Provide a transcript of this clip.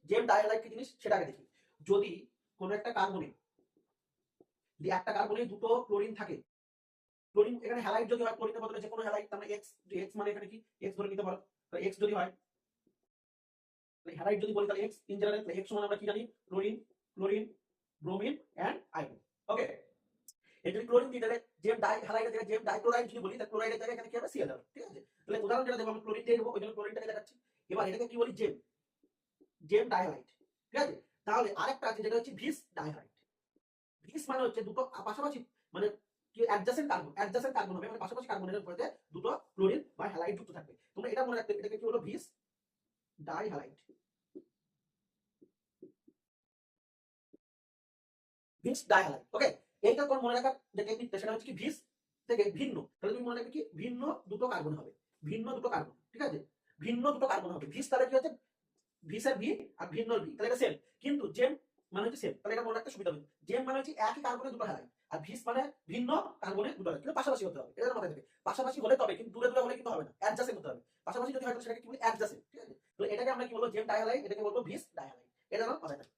জেম dihalide কি জিনিস সেটা আগে দেখি। যদি কোনো একটা কার্বনে যদি একটা কার্বনে দুটো ক্লোরিন থাকে, ক্লোরিন এখানে হ্যালাইড যদি হয় ক্লোরিনের বদলে যে কোনো হ্যালাইড, তার মানে এক্স, এক্স মানে এখানে কি এক্স ধরে নিতে পারো। তাহলে এক্স যদি হয়, হ্যালাইড যদি বলি তাহলে এক্স ইন জেনারেল, তাহলে এক্স সমান আমরা কি জানি chlorine, chlorine, bromine and iodine. Okay, এই যদি ক্লোরিন দিই তাহলে জেম ডাই হ্যালাইডের জায়গায় জেম ডাইক্লোরাইড যদি বলি তাহলে ক্লোরাইডের জায়গায় এখানে কি হবে সিএল হবে। ঠিক আছে, তাহলে উদাহরণ যেটা দেবো আমি ক্লোরিন দিয়ে দেবো, ওই জন্য ক্লোরিনটাকে দেখাচ্ছি। এবার এটাকে কি বলি জেম, জেম ডাইহ্যালাইড। ঠিক আছে, তাহলে আরেকটা আছে যেটা হচ্ছে ভিস ডাইহ্যালাইড। ভিস মানে হচ্ছে দুটো পাশাপাশি মানে কি অ্যাডজাসেন্ট কার্বন, অ্যাডজাসেন্ট কার্বন হবে মানে পাশাপাশি কার্বনের উপরে দুটো ক্লোরিন বা হ্যালাইড যুক্ত থাকবে। তোমরা এটা মনে রাখতে, এটাকে কি হলো ভিস ডাইহ্যালাইড, ভিস ডাইহ্যালাইড। ওকে, এইটা তোর মনে রাখার যে টেকনিকটা সেটা হচ্ছে কি ভিস থেকে ভিন্ন, তাহলে তুমি মনে রাখবে কি ভিন্ন দুটো কার্বন হবে, ভিন্ন দুটো কার্বন। ঠিক আছে, ভিন্ন দুটো কার্বন হবে। ভিস তাহলে কি হচ্ছে ভিসের ভি আর ভিন্ন ভি, তাহলে এটা সেম। কিন্তু জেম মানে হচ্ছে সেম, তাহলে এটা মনে রাখতে সুবিধা হবে। জেম মানে হচ্ছে একই কার্বনে দুটো হ্যালাইড, আর ভিস মানে ভিন্ন কার্বনে দুটো হ্যালাইড, কিন্তু পাশাপাশি হতে হবে, এটা মাথায় থাকে। পাশাপাশি হলে তবে, কিন্তু দূরে দূরে হলে কিন্তু হবে না, অ্যাডজাসেন্ট হতে হবে। পাশাপাশি যদি হয় সেটাকে কি বলি অ্যাডজাসেন্ট। ঠিক আছে, তো এটাকে আমরা কি বলবো জেম ডাইহ্যালাইড, এটাকে বলবো ভিস ডাইহ্যালাইড, এটা মাথায় থাকে।